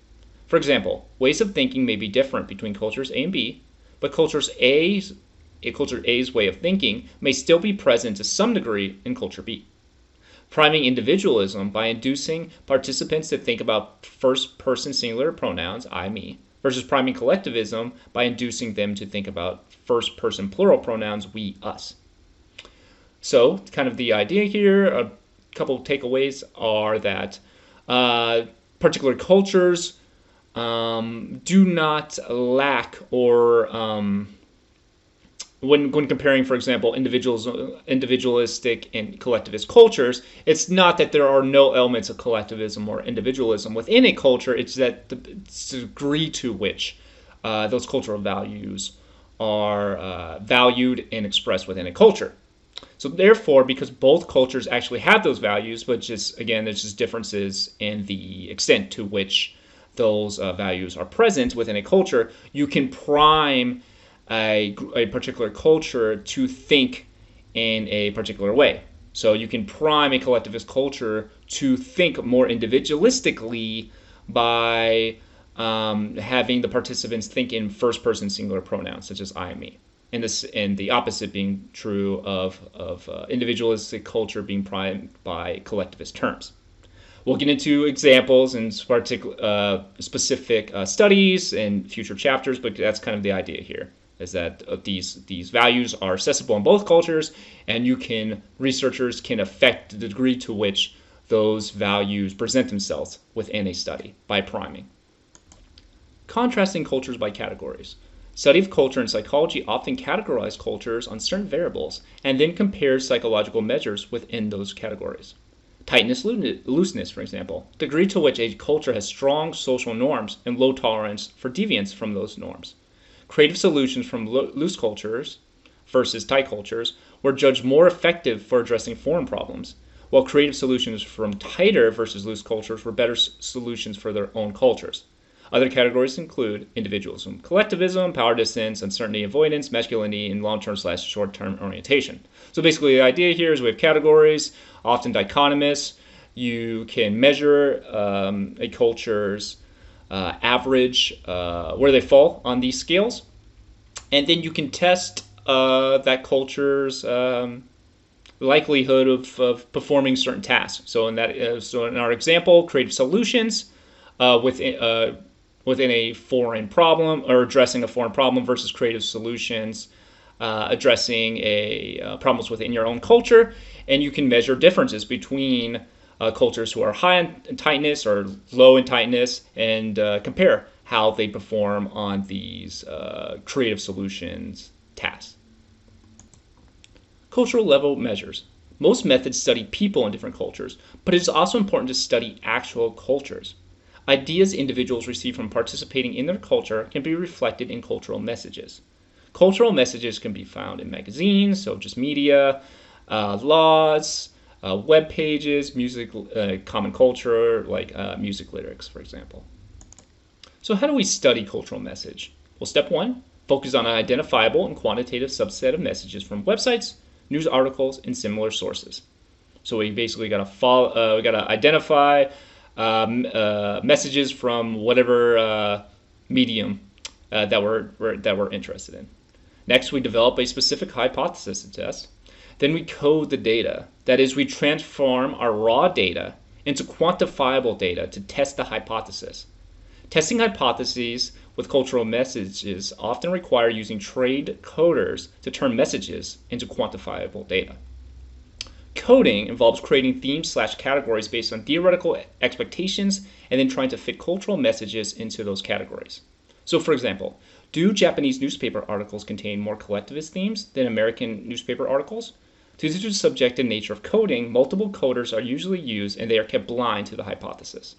For example, ways of thinking may be different between cultures A and B, but culture A's way of thinking may still be present to some degree in culture B. Priming individualism by inducing participants to think about first-person singular pronouns, I, me, versus priming collectivism by inducing them to think about first-person plural pronouns, we, us. So, kind of the idea here, a couple of takeaways are that particular cultures do not lack or when comparing, for example, individualistic and collectivist cultures, it's not that there are no elements of collectivism or individualism within a culture. It's that the degree to which those cultural values are valued and expressed within a culture. So therefore, because both cultures actually have those values, but just, again, there's just differences in the extent to which those values are present within a culture, you can prime a particular culture to think in a particular way. So you can prime a collectivist culture to think more individualistically by having the participants think in first-person singular pronouns, such as I and me. And the opposite being true of individualistic culture being primed by collectivist terms. We'll get into examples and specific studies in future chapters, but that's kind of the idea here, is that these values are accessible in both cultures, and researchers can affect the degree to which those values present themselves within a study by priming. Contrasting cultures by categories. Study of culture and psychology often categorize cultures on certain variables and then compares psychological measures within those categories. Tightness, looseness, for example, the degree to which a culture has strong social norms and low tolerance for deviance from those norms. Creative solutions from loose cultures versus tight cultures were judged more effective for addressing foreign problems, while creative solutions from tighter versus loose cultures were better solutions for their own cultures. Other categories include individualism, collectivism, power distance, uncertainty avoidance, masculinity, and long-term / short-term orientation. So basically the idea here is we have categories, often dichotomous. You can measure a culture's average, where they fall on these scales, and then you can test that culture's likelihood of performing certain tasks. So in our example, creative solutions within a foreign problem, or addressing a foreign problem, versus creative solutions addressing problems within your own culture, and you can measure differences between cultures who are high in tightness or low in tightness, and compare how they perform on these creative solutions tasks. Cultural level measures. Most methods study people in different cultures, but it is also important to study actual cultures. Ideas individuals receive from participating in their culture can be reflected in cultural messages. Cultural messages can be found in magazines, so just media, laws, web pages, music, common culture, like music lyrics, for example. So how do we study cultural message? Well, step 1, focus on an identifiable and quantitative subset of messages from websites, news articles, and similar sources. So we basically got to identify messages from whatever medium that we're interested in. Next, we develop a specific hypothesis to test. Then we code the data. That is, we transform our raw data into quantifiable data to test the hypothesis. Testing hypotheses with cultural messages often require using trained coders to turn messages into quantifiable data. Coding involves creating themes/categories based on theoretical expectations and then trying to fit cultural messages into those categories. So, for example, do Japanese newspaper articles contain more collectivist themes than American newspaper articles? Due to the subjective nature of coding, multiple coders are usually used and they are kept blind to the hypothesis.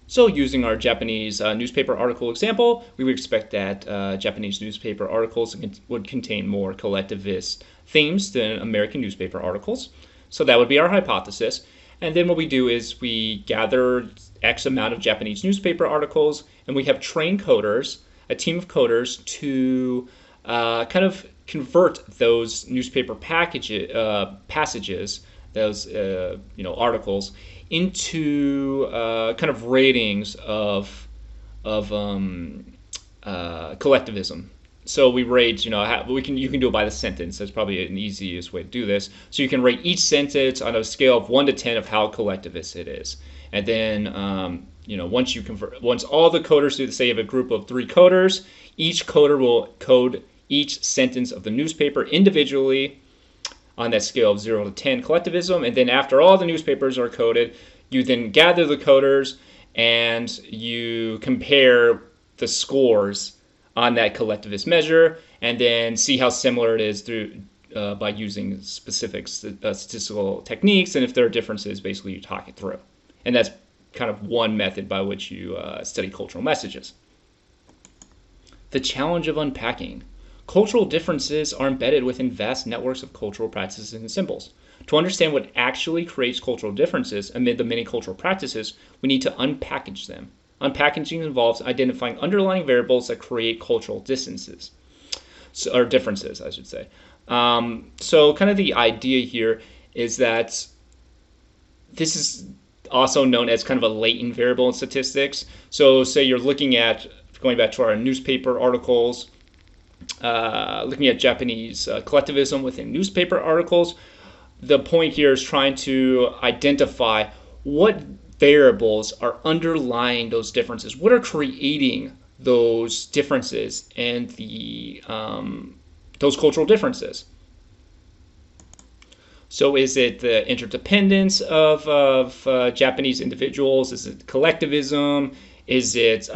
So using our Japanese newspaper article example, we would expect that Japanese newspaper articles would contain more collectivist themes than American newspaper articles. So that would be our hypothesis. And then what we do is we gather X amount of Japanese newspaper articles, and we have trained coders, a team of coders, to kind of convert those newspaper passages, those articles, into kind of ratings of collectivism. So we rate, you can do it by the sentence. That's probably an easiest way to do this. So you can rate each sentence on a scale of 1 to 10 of how collectivist it is. And then, once all the coders do, say you have a group of 3 coders, each coder will code each sentence of the newspaper individually on that scale of 0 to 10 collectivism. And then after all the newspapers are coded, you then gather the coders and you compare the scores on that collectivist measure and then see how similar it is by using specific statistical techniques. And if there are differences, basically you talk it through. And that's kind of one method by which you study cultural messages. The challenge of unpacking. Cultural differences are embedded within vast networks of cultural practices and symbols. To understand what actually creates cultural differences amid the many cultural practices, we need to unpackage them. Unpackaging involves identifying underlying variables that create cultural distances, or differences, I should say. So kind of the idea here is that this is also known as kind of a latent variable in statistics. So say you're looking at, going back to our newspaper articles, looking at Japanese collectivism within newspaper articles, the point here is trying to identify what variables are underlying those differences. What are creating those differences and those cultural differences? So is it the interdependence of Japanese individuals? Is it collectivism? Is it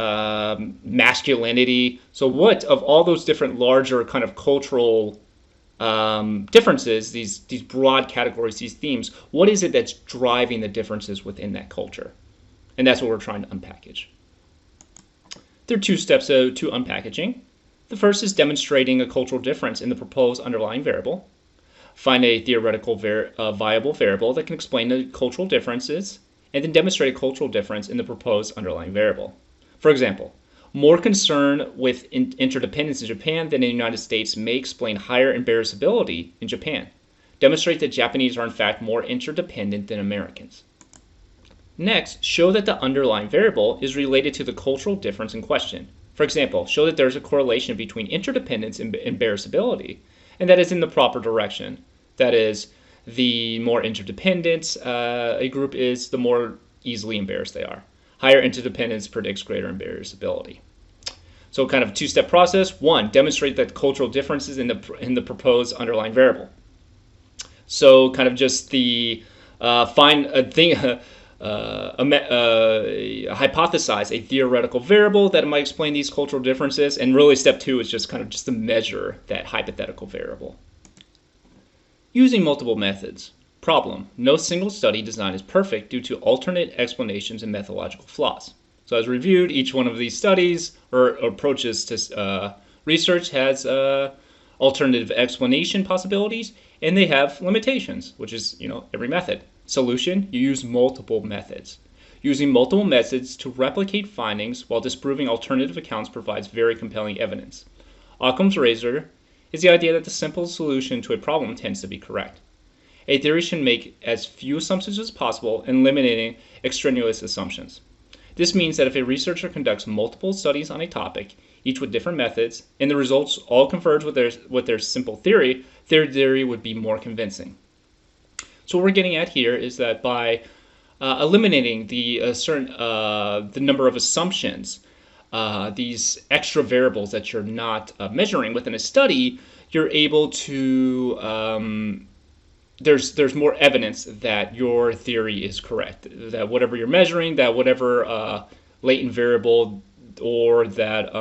masculinity? So what of all those different larger kind of cultural differences, these broad categories, these themes, what is it that's driving the differences within that culture? And that's what we're trying to unpackage. There are 2 steps to unpackaging. The first is demonstrating a cultural difference in the proposed underlying variable. Find a theoretical viable variable that can explain the cultural differences, and then demonstrate a cultural difference in the proposed underlying variable. For example, more concern with interdependence in Japan than in the United States may explain higher embarrassability in Japan. Demonstrate that Japanese are in fact more interdependent than Americans. Next, show that the underlying variable is related to the cultural difference in question. For example, show that there is a correlation between interdependence and embarrassability, and that is in the proper direction. That is, the more interdependent a group is, the more easily embarrassed they are. Higher interdependence predicts greater embarrassability. So kind of a 2-step process. 1, demonstrate that cultural differences in the proposed underlying variable. So kind of just the find a thing, hypothesize a theoretical variable that might explain these cultural differences. And really step 2 is just kind of just to measure that hypothetical variable. Using multiple methods. Problem: no single study design is perfect due to alternate explanations and methodological flaws. So as reviewed, each one of these studies or approaches to research has alternative explanation possibilities, and they have limitations, which is, every method. Solution: you use multiple methods. Using multiple methods to replicate findings while disproving alternative accounts provides very compelling evidence. Occam's razor is the idea that the simple solution to a problem tends to be correct. A theory should make as few assumptions as possible, eliminating extraneous assumptions. This means that if a researcher conducts multiple studies on a topic, each with different methods, and the results all converge with their simple theory, their theory would be more convincing. So what we're getting at here is that by eliminating the number of assumptions, these extra variables that you're not measuring within a study, you're able to there's more evidence that your theory is correct, that whatever you're measuring, that whatever latent variable or that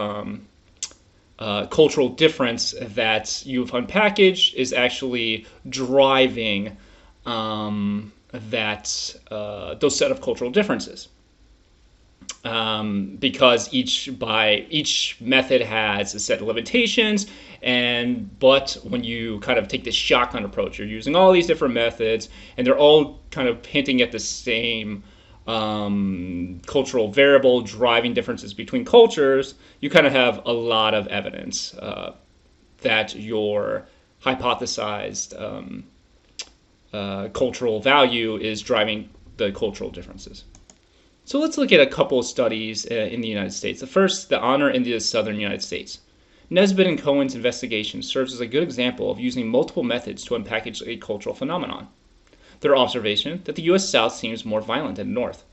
cultural difference that you've unpackaged is actually driving those set of cultural differences. Because each method has a set of limitations, but when you kind of take this shotgun approach, you're using all these different methods, and they're all kind of hinting at the same cultural variable driving differences between cultures. You kind of have a lot of evidence that your hypothesized cultural value is driving the cultural differences. So let's look at a couple of studies in the United States. The first, the honor in the southern United States. Nesbitt and Cohen's investigation serves as a good example of using multiple methods to unpackage a cultural phenomenon. Their observation that the U.S. South seems more violent than the North.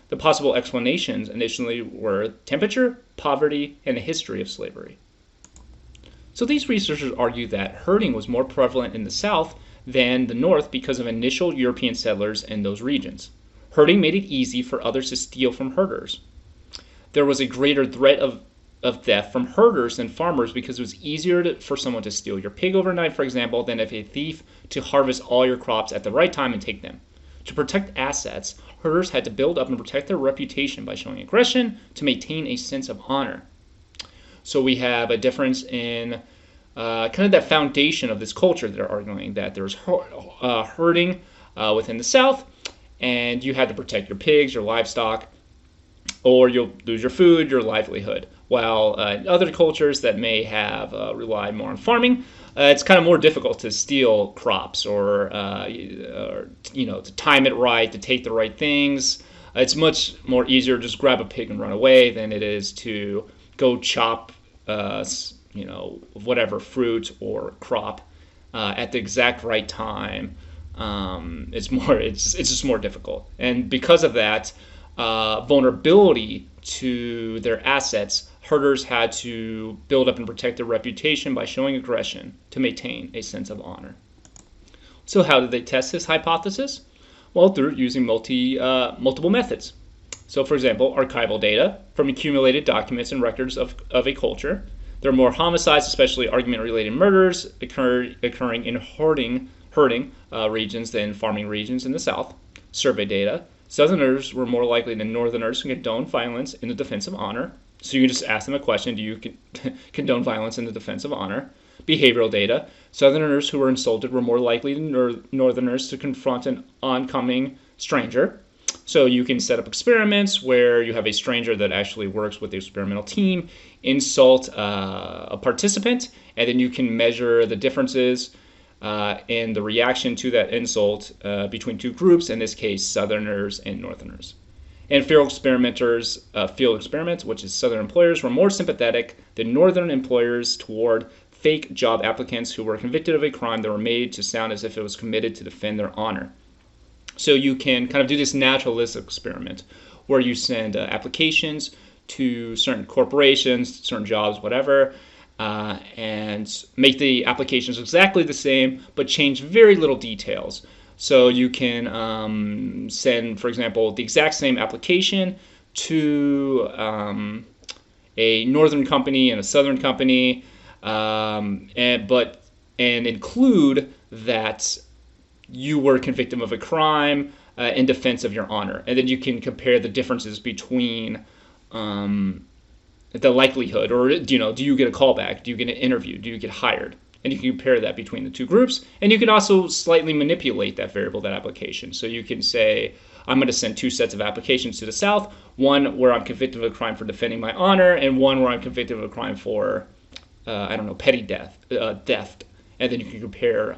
The possible explanations initially were temperature, poverty, and the history of slavery. So these researchers argue that herding was more prevalent in the South than the North because of initial European settlers in those regions. Herding made it easy for others to steal from herders. There was a greater threat of theft from herders than farmers because it was easier for someone to steal your pig overnight, for example, than if a thief to harvest all your crops at the right time and take them. To protect assets, herders had to build up and protect their reputation by showing aggression to maintain a sense of honor. So we have a difference in kind of that foundation of this culture that are arguing that there's herding within the South, and you had to protect your pigs, your livestock, or you'll lose your food, your livelihood. While in other cultures that may have relied more on farming, it's kind of more difficult to steal crops or to time it right, to take the right things. It's much more easier to just grab a pig and run away than it is to go chop whatever fruit or crop at the exact right time. It's just more difficult, and because of that vulnerability to their assets, herders had to build up and protect their reputation by showing aggression to maintain a sense of honor. So how did they test this hypothesis? Well, through using multiple methods. So for example, archival data from accumulated documents and records of a culture. There are more homicides, especially argument-related murders, occurring in herding regions than farming regions in the South. Survey data. Southerners were more likely than Northerners to condone violence in the defense of honor. So you can just ask them a question, do you condone violence in the defense of honor? Behavioral data. Southerners who were insulted were more likely than Northerners to confront an oncoming stranger. So you can set up experiments where you have a stranger that actually works with the experimental team, insult a participant, and then you can measure the differences in the reaction to that insult between two groups, in this case, Southerners and Northerners. And field experiments, which is Southern employers, were more sympathetic than Northern employers toward fake job applicants who were convicted of a crime that were made to sound as if it was committed to defend their honor. So you can kind of do this naturalistic experiment where you send applications to certain corporations, certain jobs, whatever, and make the applications exactly the same, but change very little details. So you can send, for example, the exact same application to a northern company and a southern company, and include that you were convicted of a crime in defense of your honor, and then you can compare the differences between the likelihood, or do you get a callback? Do you get an interview? Do you get hired? And you can compare that between the two groups. And you can also slightly manipulate that variable, that application. So you can say, I'm going to send two sets of applications to the South, one where I'm convicted of a crime for defending my honor, and one where I'm convicted of a crime for, petty theft. And then you can compare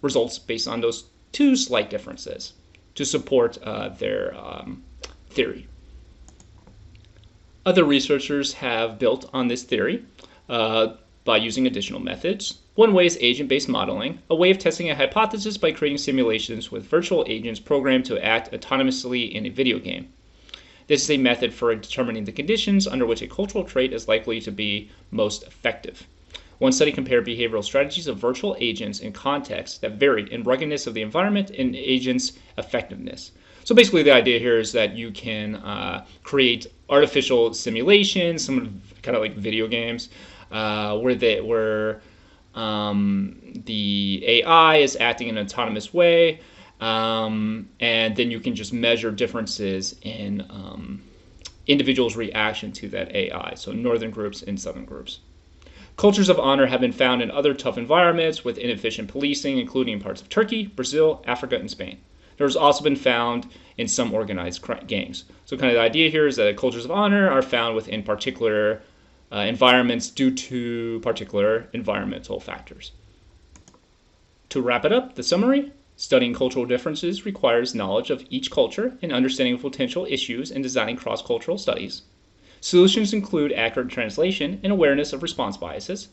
results based on those two slight differences to support their theory. Other researchers have built on this theory by using additional methods. One way is agent-based modeling, a way of testing a hypothesis by creating simulations with virtual agents programmed to act autonomously in a video game. This is a method for determining the conditions under which a cultural trait is likely to be most effective. One study compared behavioral strategies of virtual agents in contexts that varied in ruggedness of the environment and agents' effectiveness. So basically the idea here is that you can create artificial simulations, some kind of like video games, where the AI is acting in an autonomous way, and then you can just measure differences in individuals' reaction to that AI, so northern groups and southern groups. Cultures of honor have been found in other tough environments with inefficient policing, including in parts of Turkey, Brazil, Africa, and Spain. There's also been found in some organized gangs. So kind of the idea here is that cultures of honor are found within particular environments due to particular environmental factors. To wrap it up, the summary: studying cultural differences requires knowledge of each culture and understanding of potential issues in designing cross-cultural studies. Solutions include accurate translation and awareness of response biases.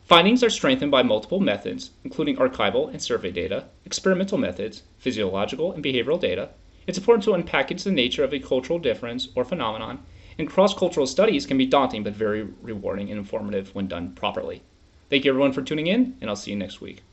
Findings are strengthened by multiple methods, including archival and survey data, experimental methods, physiological and behavioral data. It's important to unpackage the nature of a cultural difference or phenomenon, and cross-cultural studies can be daunting but very rewarding and informative when done properly. Thank you everyone for tuning in, and I'll see you next week.